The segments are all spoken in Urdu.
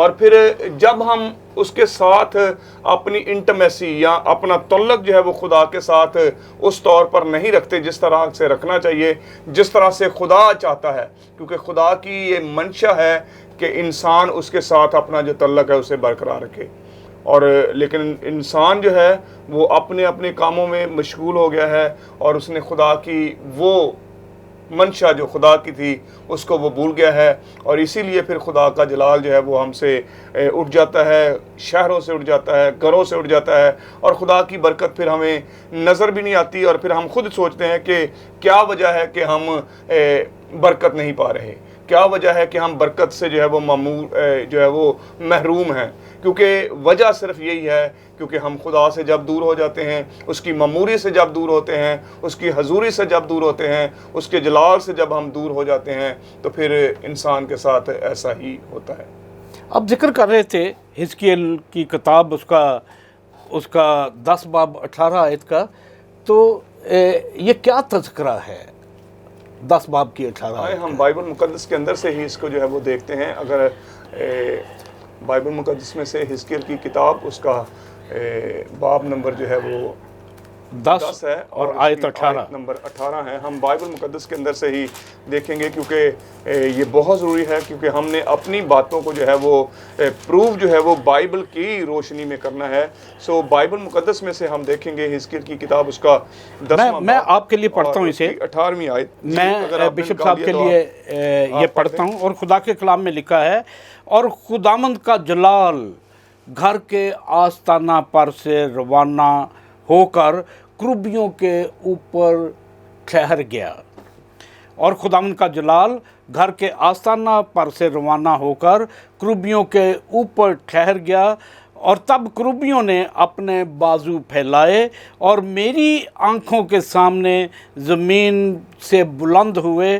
اور پھر جب ہم اس کے ساتھ اپنی انٹمیسی یا اپنا تعلق جو ہے وہ خدا کے ساتھ اس طور پر نہیں رکھتے جس طرح سے رکھنا چاہیے، جس طرح سے خدا چاہتا ہے، کیونکہ خدا کی یہ منشا ہے کہ انسان اس کے ساتھ اپنا جو تعلق ہے اسے برقرار رکھے، اور لیکن انسان جو ہے وہ اپنے اپنے کاموں میں مشغول ہو گیا ہے، اور اس نے خدا کی وہ منشا جو خدا کی تھی اس کو وہ بھول گیا ہے، اور اسی لیے پھر خدا کا جلال جو ہے وہ ہم سے اٹھ جاتا ہے، شہروں سے اٹھ جاتا ہے، گھروں سے اٹھ جاتا ہے، اور خدا کی برکت پھر ہمیں نظر بھی نہیں آتی، اور پھر ہم خود سوچتے ہیں کہ کیا وجہ ہے کہ ہم برکت نہیں پا رہے، کیا وجہ ہے کہ ہم برکت سے جو ہے وہ جو ہے وہ محروم ہیں، کیونکہ وجہ صرف یہی ہے کیونکہ ہم خدا سے جب دور ہو جاتے ہیں، اس کی معموری سے جب دور ہوتے ہیں، اس کی حضوری سے جب دور ہوتے ہیں، اس کے جلال سے جب ہم دور ہو جاتے ہیں، تو پھر انسان کے ساتھ ایسا ہی ہوتا ہے۔ اب ذکر کر رہے تھے حزقیل کی کتاب، اس کا 10 باب 18 آیت کا، تو یہ کیا تذکرہ ہے 10 باب کی 18 آیت؟ ہم بائبل مقدس کے اندر سے ہی اس کو جو ہے وہ دیکھتے ہیں۔ اگر بائبل مقدس میں سے حزقیل کی کتاب، اس کا باب نمبر جو ہے وہ 10 ہے، اور آیت 18 نمبر 18 ہے۔ ہم بائبل مقدس کے اندر سے ہی دیکھیں گے، کیونکہ یہ بہت ضروری ہے، کیونکہ ہم نے اپنی باتوں کو جو ہے وہ پروف جو ہے وہ بائبل کی روشنی میں کرنا ہے۔ سو بائبل مقدس میں سے ہم دیکھیں گے حزقیل کی کتاب، اس کا 10واں میں آپ کے لیے پڑھتا ہوں اسے، 18ویں آیت۔ میں بشپ صاحب کے لیے یہ پڑھتا ہوں، اور خدا کے کلام میں لکھا ہے، اور خداوند کا جلال گھر کے آستانہ پر سے روانہ ہو کر کروبیوں کے اوپر ٹھہر گیا، اور خداوند کا جلال گھر کے آستانہ پر سے روانہ ہو کر کروبیوں کے اوپر ٹھہر گیا، اور تب کروبیوں نے اپنے بازو پھیلائے اور میری آنکھوں کے سامنے زمین سے بلند ہوئے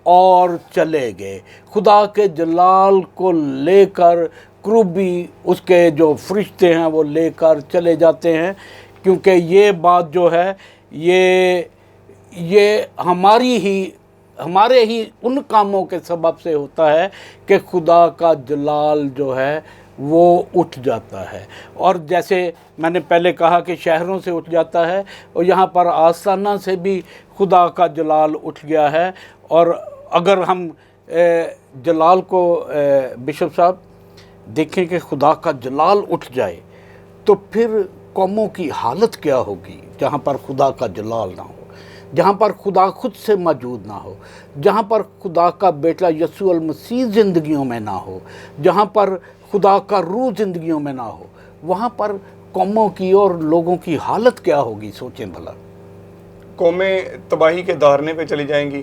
اور چلے گئے۔ خدا کے جلال کو لے کر کروبی، اس کے جو فرشتے ہیں وہ لے کر چلے جاتے ہیں، کیونکہ یہ بات جو ہے یہ ہمارے ہی ان کاموں کے سبب سے ہوتا ہے کہ خدا کا جلال جو ہے وہ اٹھ جاتا ہے، اور جیسے میں نے پہلے کہا کہ شہروں سے اٹھ جاتا ہے، اور یہاں پر آستانہ سے بھی خدا کا جلال اٹھ گیا ہے۔ اور اگر ہم جلال کو بشپ صاحب دیکھیں کہ خدا کا جلال اٹھ جائے تو پھر قوموں کی حالت کیا ہوگی جہاں پر خدا کا جلال نہ ہو، جہاں پر خدا خود سے موجود نہ ہو، جہاں پر خدا کا بیٹا یسوع المسیح زندگیوں میں نہ ہو، جہاں پر خدا کا روح زندگیوں میں نہ ہو، وہاں پر قوموں کی اور لوگوں کی حالت کیا ہوگی؟ سوچیں بھلا۔ قومیں تباہی کے دہرنے پہ چلی جائیں گی،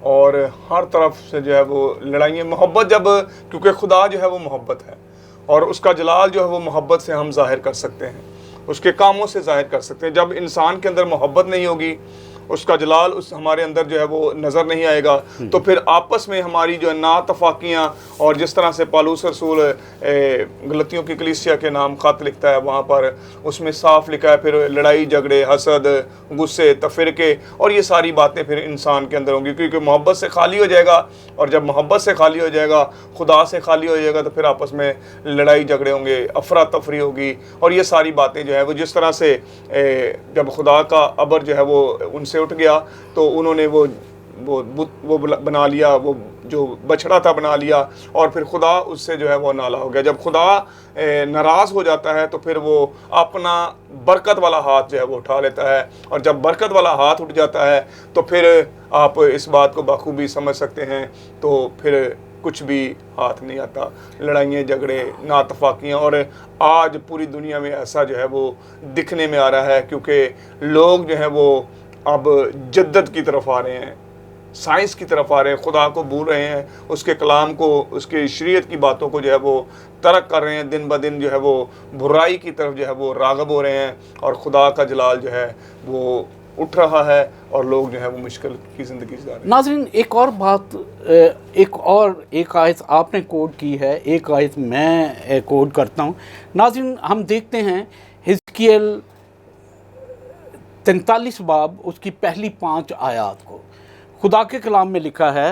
اور ہر طرف سے جو ہے وہ لڑائیاں، محبت جب، کیونکہ خدا جو ہے وہ محبت ہے، اور اس کا جلال جو ہے وہ محبت سے ہم ظاہر کر سکتے ہیں، اس کے کاموں سے ظاہر کر سکتے ہیں۔ جب انسان کے اندر محبت نہیں ہوگی، اس کا جلال ہمارے اندر جو ہے وہ نظر نہیں آئے گا، تو پھر آپس میں ہماری جو ناتفاقیاں، اور جس طرح سے پالوس رسول غلطیوں کی کلیسیا کے نام خط لکھتا ہے، وہاں پر اس میں صاف لکھا ہے پھر لڑائی جھگڑے، حسد، غصے، تفرقے، اور یہ ساری باتیں پھر انسان کے اندر ہوں گی، کیونکہ محبت سے خالی ہو جائے گا، اور جب محبت سے خالی ہو جائے گا، خدا سے خالی ہو جائے گا، تو پھر آپس میں لڑائی جھگڑے ہوں گے، افراتفری ہوگی، اور یہ ساری باتیں جو ہے وہ جس طرح سے جب خدا کا ابر جو ہے وہ ان سے اٹھ گیا، تو انہوں نے وہ بنا لیا، وہ جو بچڑا تھا بنا لیا، اور پھر خدا اس سے جو ہے وہ نالا ہو گیا۔ جب خدا ناراض ہو جاتا ہے تو پھر وہ اپنا برکت والا ہاتھ جو ہے وہ اٹھا لیتا ہے، اور جب برکت والا ہاتھ اٹھ جاتا ہے تو پھر آپ اس بات کو بخوبی سمجھ سکتے ہیں، تو پھر کچھ بھی ہاتھ نہیں آتا، لڑائیاں جھگڑے، ناتفاقیاں، اور آج پوری دنیا میں ایسا جو ہے وہ دکھنے میں آ رہا ہے، کیونکہ لوگ جو ہیں وہ اب جدت کی طرف آ رہے ہیں، سائنس کی طرف آ رہے ہیں، خدا کو بھول رہے ہیں، اس کے کلام کو، اس کی شریعت کی باتوں کو جو ہے وہ ترک کر رہے ہیں، دن بدن جو ہے وہ برائی کی طرف جو ہے وہ راغب ہو رہے ہیں، اور خدا کا جلال جو ہے وہ اٹھ رہا ہے، اور لوگ جو ہے وہ مشکل کی زندگی گزار رہے ہیں۔ ناظرین، ایک اور بات، ایک آیت آپ نے کوٹ کی ہے، ایک آیت میں کوٹ کرتا ہوں۔ ناظرین، ہم دیکھتے ہیں حزقیل 43 باب، اس کی پہلی 5 آیات کو، خدا کے کلام میں لکھا ہے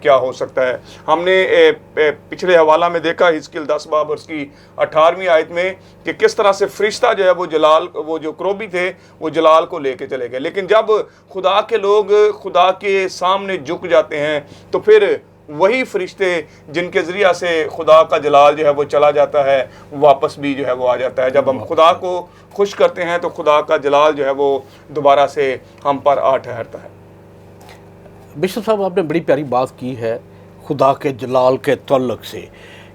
کیا ہو سکتا ہے. ہم نے پچھلے حوالہ میں دیکھا حزقیل 10 باب اور اس کی 18ویں آیت میں کہ کس طرح سے فرشتہ جو ہے وہ جو کروبی تھے وہ جلال کو لے کے چلے گئے. لیکن جب خدا کے لوگ خدا کے سامنے جھک جاتے ہیں تو پھر وہی فرشتے جن کے ذریعہ سے خدا کا جلال جو ہے وہ چلا جاتا ہے واپس بھی جو ہے وہ آ جاتا ہے. جب ہم خدا کو خوش کرتے ہیں تو خدا کا جلال جو ہے وہ دوبارہ سے ہم پر آ ٹھہرتا ہے. بشپ صاحب آپ نے بڑی پیاری بات کی ہے خدا کے جلال کے تعلق سے.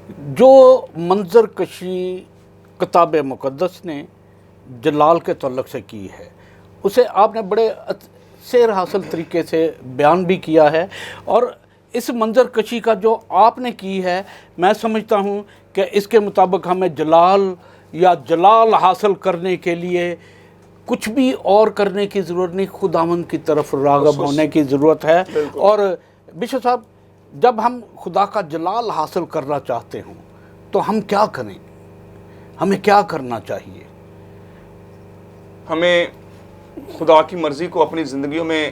جو منظر کشی کتاب مقدس نے جلال کے تعلق سے کی ہے اسے آپ نے بڑے سیر حاصل طریقے سے بیان بھی کیا ہے. اور اس منظر کشی کا جو آپ نے کی ہے میں سمجھتا ہوں کہ اس کے مطابق ہمیں جلال یا جلال حاصل کرنے کے لیے کچھ بھی اور کرنے کی ضرورت نہیں, خداوند کی طرف راغب ہونے کی ضرورت ہے. اور بشپ صاحب جب ہم خدا کا جلال حاصل کرنا چاہتے ہوں تو ہم کیا کریں, ہمیں کیا کرنا چاہیے؟ ہمیں خدا کی مرضی کو اپنی زندگیوں میں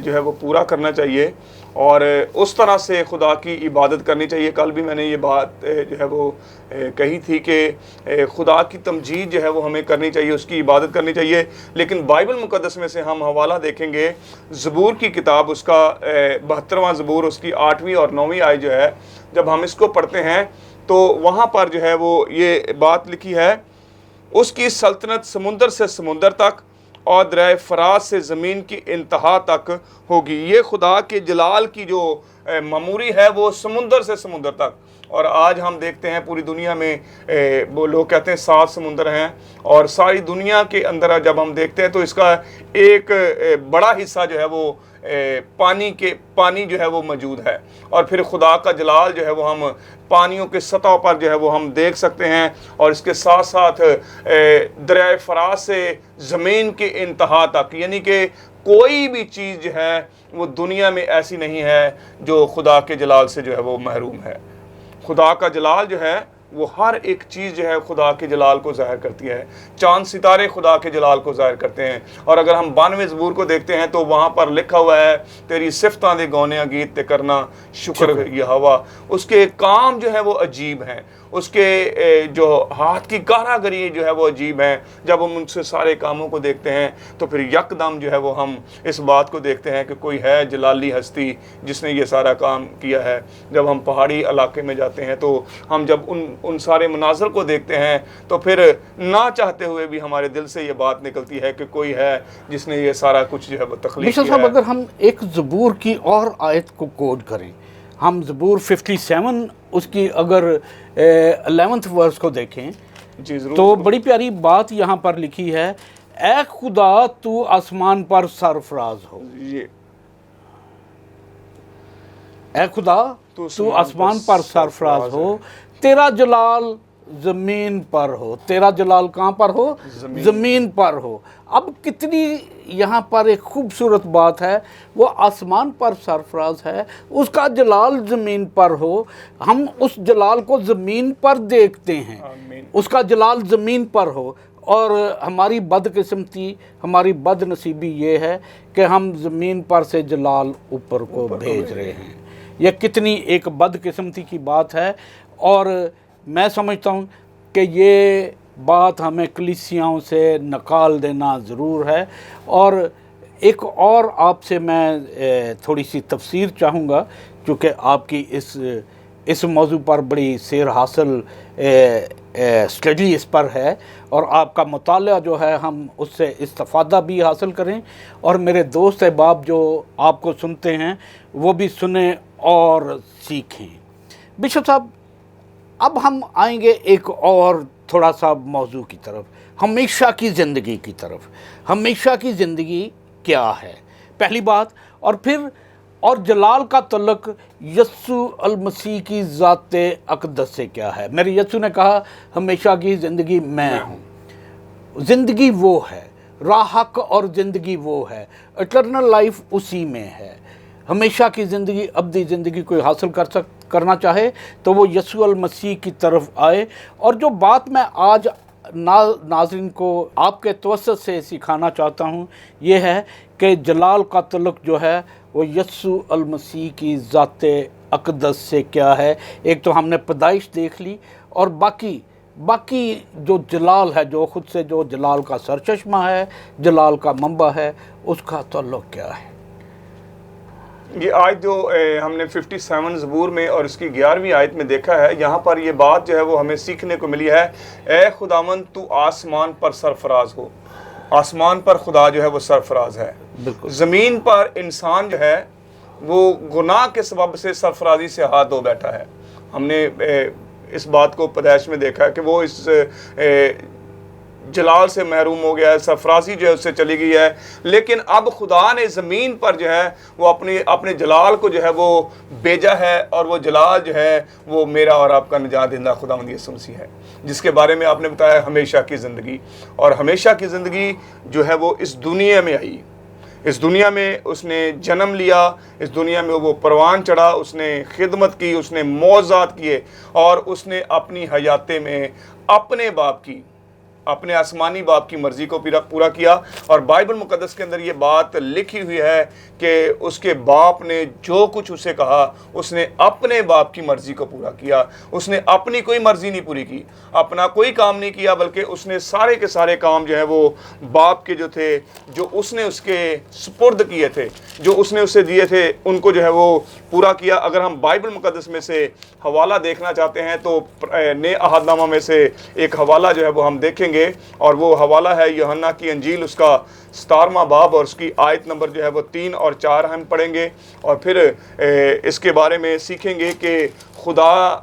جو ہے وہ پورا کرنا چاہیے اور اس طرح سے خدا کی عبادت کرنی چاہیے. کل بھی میں نے یہ بات جو ہے وہ کہی تھی کہ خدا کی تمجید جو ہے وہ ہمیں کرنی چاہیے, اس کی عبادت کرنی چاہیے. لیکن بائبل مقدس میں سے ہم حوالہ دیکھیں گے زبور کی کتاب, اس کا 72واں زبور, اس کی 8ویں اور 9ویں آیت جو ہے, جب ہم اس کو پڑھتے ہیں تو وہاں پر جو ہے وہ یہ بات لکھی ہے, اس کی سلطنت سمندر سے سمندر تک اور دریائے فرات سے زمین کی انتہا تک ہوگی. یہ خدا کے جلال کی جو معموری ہے وہ سمندر سے سمندر تک. اور آج ہم دیکھتے ہیں پوری دنیا میں وہ لوگ کہتے ہیں 7 سمندر ہیں, اور ساری دنیا کے اندر جب ہم دیکھتے ہیں تو اس کا ایک بڑا حصہ جو ہے وہ پانی جو ہے وہ موجود ہے. اور پھر خدا کا جلال جو ہے وہ ہم پانیوں کے سطح پر جو ہے وہ ہم دیکھ سکتے ہیں. اور اس کے ساتھ ساتھ دریائے فرات سے زمین کے انتہا تک, یعنی کہ کوئی بھی چیز جو ہے وہ دنیا میں ایسی نہیں ہے جو خدا کے جلال سے جو ہے وہ محروم ہے. خدا کا جلال جو ہے وہ ہر ایک چیز جو ہے خدا کے جلال کو ظاہر کرتی ہے. چاند ستارے خدا کے جلال کو ظاہر کرتے ہیں. اور اگر ہم 92ویں زبور کو دیکھتے ہیں تو وہاں پر لکھا ہوا ہے تیری صفتاں دے گونے گیت تے کرنا شکر یہوہ. اس کے کام جو ہے وہ عجیب ہیں, اس کے جو ہاتھ کی کاراگری جو ہے وہ عجیب ہیں. جب ہم ان سے سارے کاموں کو دیکھتے ہیں تو پھر یکدم جو ہے وہ ہم اس بات کو دیکھتے ہیں کہ کوئی ہے جلالی ہستی جس نے یہ سارا کام کیا ہے. جب ہم پہاڑی علاقے میں جاتے ہیں تو ہم جب ان سارے مناظر کو دیکھتے ہیں تو پھر نہ چاہتے ہوئے بھی ہمارے دل سے یہ بات نکلتی ہے کہ کوئی ہے جس نے یہ سارا کچھ جو ہے وہ تخلیق کیا ہے. صاحب اگر ہم ایک زبور کی اور آیت کو کوڈ کریں, ہم زبور 57 اس کی اگر 11th ورس کو دیکھیں جی ضرور, تو بڑی پیاری بات یہاں پر لکھی ہے, اے خدا تو آسمان پر سرفراز ہو. اے خدا تو آسمان پر سرفراز ہو, تیرا جلال زمین پر ہو. تیرا جلال کہاں پر ہو؟ زمین پر ہو. اب کتنی یہاں پر ایک خوبصورت بات ہے, وہ آسمان پر سرفراز ہے, اس کا جلال زمین پر ہو. ہم اس جلال کو زمین پر دیکھتے ہیں, اس کا جلال زمین پر ہو. اور ہماری بدقسمتی, ہماری بد نصیبی یہ ہے کہ ہم زمین پر سے جلال اوپر کو بھیج رہے ہیں. یہ کتنی ایک بدقسمتی کی بات ہے. اور میں سمجھتا ہوں کہ یہ بات ہمیں کلیسیاؤں سے نکال دینا ضرور ہے. اور ایک اور آپ سے میں تھوڑی سی تفسیر چاہوں گا, چونکہ آپ کی اس موضوع پر بڑی سیر حاصل اسٹڈی اس پر ہے, اور آپ کا مطالعہ جو ہے ہم اس سے استفادہ بھی حاصل کریں, اور میرے دوست احباب جو آپ کو سنتے ہیں وہ بھی سنیں اور سیکھیں. بشپ صاحب اب ہم آئیں گے ایک اور تھوڑا سا موضوع کی طرف, ہمیشہ کی زندگی کی طرف. ہمیشہ کی زندگی کیا ہے پہلی بات, اور پھر اور جلال کا تعلق یسوع المسیح کی ذات اقدس سے کیا ہے. میرے یسوع نے کہا ہمیشہ کی زندگی میں ہوں. زندگی وہ ہے, راہ حق اور زندگی وہ ہے, اٹرنل لائف اسی میں ہے. ہمیشہ کی زندگی, ابدی زندگی کوئی حاصل کرنا چاہے تو وہ یسوع المسیح کی طرف آئے. اور جو بات میں آج ناظرین کو آپ کے توسط سے سکھانا چاہتا ہوں یہ ہے کہ جلال کا تعلق جو ہے وہ یسوع المسیح کی ذات اقدس سے کیا ہے. ایک تو ہم نے پیدائش دیکھ لی، اور باقی جو جلال ہے، جو خود سے جو جلال کا سرچشمہ ہے، جلال کا منبع ہے، اس کا تعلق کیا ہے. یہ آیت جو ہم نے 57 زبور میں اور اس کی 11ویں آیت میں دیکھا ہے، یہاں پر یہ بات جو ہے وہ ہمیں سیکھنے کو ملی ہے. اے خداوند تو آسمان پر سرفراز ہو. آسمان پر خدا جو ہے وہ سرفراز ہے. بالکل. زمین پر انسان جو ہے وہ گناہ کے سبب سے سرفرازی سے ہاتھ دھو بیٹھا ہے. ہم نے اس بات کو پیدائش میں دیکھا ہے کہ وہ اس جلال سے محروم ہو گیا ہے، سرفرازی جو ہے اس سے چلی گئی ہے. لیکن اب خدا نے زمین پر جو ہے وہ اپنے جلال کو جو ہے وہ بھیجا ہے، اور وہ جلال جو ہے وہ میرا اور آپ کا نجات دہندہ خداوند یسوع مسیح ہے، جس کے بارے میں آپ نے بتایا ہمیشہ کی زندگی. اور ہمیشہ کی زندگی جو ہے وہ اس دنیا میں آئی. اس دنیا میں اس نے جنم لیا، اس دنیا میں وہ پروان چڑھا، اس نے خدمت کی، اس نے معجزات کیے، اور اس نے اپنی حیاتے میں اپنے باپ کی، اپنے آسمانی باپ کی مرضی کو پورا کیا. اور بائبل مقدس کے اندر یہ بات لکھی ہوئی ہے کہ اس کے باپ نے جو کچھ اسے کہا، اس نے اپنے باپ کی مرضی کو پورا کیا. اس نے اپنی کوئی مرضی نہیں پوری کی، اپنا کوئی کام نہیں کیا، بلکہ اس نے سارے کے سارے کام جو ہے وہ باپ کے جو تھے، جو اس نے اس کے سپرد کیے تھے، جو اس نے اسے دیے تھے، ان کو جو ہے وہ پورا کیا. اگر ہم بائبل مقدس میں سے حوالہ دیکھنا چاہتے ہیں تو نئے عہد نامہ میں سے ایک حوالہ جو ہے وہ ہم دیکھیں گے، اور وہ حوالہ ہے یوحنا کی انجیل، اس کا 17واں باب، اور اس کی آیت نمبر جو ہے وہ 3 اور 4 ہم پڑھیں گے، اور پھر اس کے بارے میں سیکھیں گے کہ خدا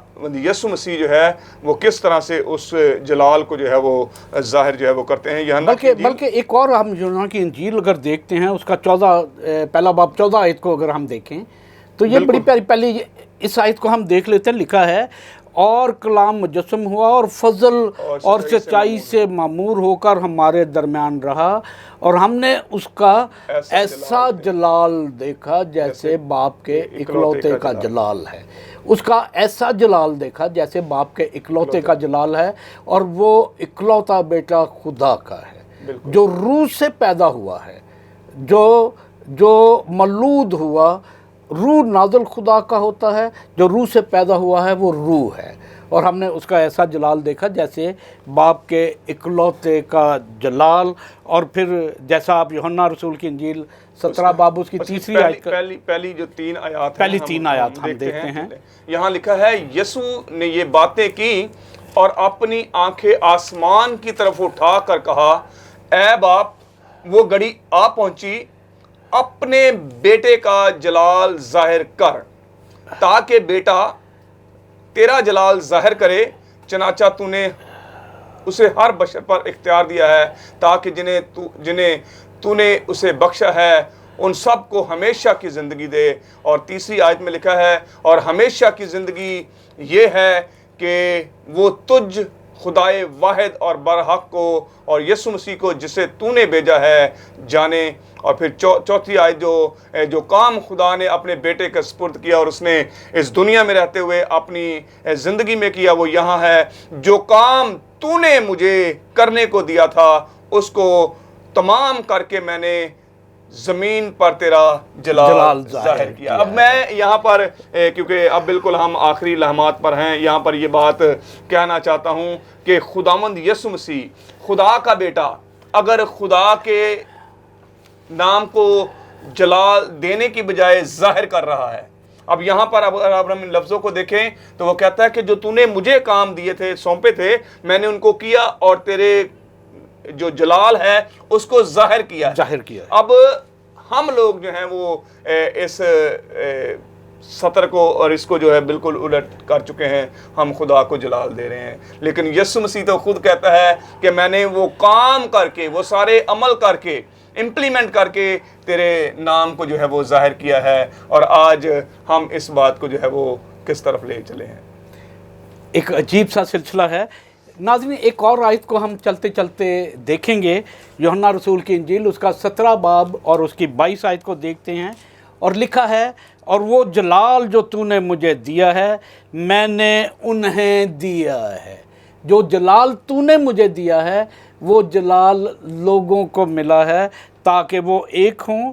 یسوع مسیح جو ہے وہ کس طرح سے اس جلال کو جو ہے وہ ظاہر جو ہے وہ کرتے ہیں. بلکہ ایک اور ہم یوحنا کی انجیل اگر دیکھتے ہیں، اس کا پہلا باب 14 آیت کو اگر ہم دیکھیں تو یہ بڑی پیاری، پہلے اس آیت کو ہم دیکھ لیتے ہیں. لکھا ہے، اور کلام مجسم ہوا اور فضل اور سچائی سے معمور ہو کر ہمارے درمیان رہا، اور ہم نے اس کا ایسا جلال دیکھا جیسے باپ کے اکلوتے کا جلال ہے. اس کا ایسا جلال دیکھا جیسے باپ کے اکلوتے کا جلال ہے، اور وہ اکلوتا بیٹا خدا کا ہے، جو روح سے پیدا ہوا ہے، جو مولود ہوا. روح نازل خدا کا ہوتا ہے، جو روح سے پیدا ہوا ہے وہ روح ہے. اور ہم نے اس کا ایسا جلال دیکھا جیسے باپ کے اکلوتے کا جلال. اور پھر جیسا آپ یوحنا رسول کی انجیل 17 باب اس کی تیسری آیت، پہلی جو 3 آیات پہلی 3 آیات ہم دیکھتے ہیں. یہاں لکھا ہے، یسوع نے یہ باتیں کی اور اپنی آنکھیں آسمان کی طرف اٹھا کر کہا، اے باپ، وہ گھڑی آ پہنچی، اپنے بیٹے کا جلال ظاہر کر، تاکہ بیٹا تیرا جلال ظاہر کرے. چنانچہ تو نے اسے ہر بشر پر اختیار دیا ہے، تاکہ جنہیں تو نے اسے بخشا ہے ان سب کو ہمیشہ کی زندگی دے. اور تیسری آیت میں لکھا ہے، اور ہمیشہ کی زندگی یہ ہے کہ وہ تجھ خدائے واحد اور برحق کو اور یسوع مسیح کو جسے تو نے بھیجا ہے جانے. اور پھر چوتھی آیت جو کام خدا نے اپنے بیٹے کا سپرد کیا اور اس نے اس دنیا میں رہتے ہوئے اپنی زندگی میں کیا، وہ یہاں ہے، جو کام تو نے مجھے کرنے کو دیا تھا اس کو تمام کر کے میں نے زمین پر تیرا جلال ظاہر کیا. اب میں یہاں پر کیونکہ اب بالکل ہم آخری لمحات پر ہیں، یہاں پر یہ بات کہنا چاہتا ہوں کہ خداوند یسوع مسیح خدا کا بیٹا اگر خدا کے نام کو جلال دینے کی بجائے ظاہر کر رہا ہے. اب یہاں پر اگر ہم ان لفظوں کو دیکھیں تو وہ کہتا ہے کہ جو تو نے مجھے کام دیے تھے، سونپے تھے، میں نے ان کو کیا اور تیرے جو جلال ہے اس کو ظاہر کیا. اب ہم لوگ جو ہیں وہ اس سطر کو اور اس کو جو ہے بالکل الٹ کر چکے ہیں. ہم خدا کو جلال دے رہے ہیں، لیکن یسوع مسیح تو خود کہتا ہے کہ میں نے وہ کام کر کے، وہ سارے عمل کر کے، امپلیمنٹ کر کے تیرے نام کو جو ہے وہ ظاہر کیا ہے. اور آج ہم اس بات کو جو ہے وہ کس طرف لے چلے ہیں. ایک عجیب سا سلسلہ ہے. ناظرین، ایک اور آیت کو ہم چلتے چلتے دیکھیں گے. یوحنا رسول کی انجیل اس کا 17 باب اور اس کی 22 آیت کو دیکھتے ہیں. اور لکھا ہے، اور وہ جلال جو تو نے مجھے دیا ہے میں نے انہیں دیا ہے. جو جلال تو نے مجھے دیا ہے وہ جلال لوگوں کو ملا ہے تاکہ وہ ایک ہوں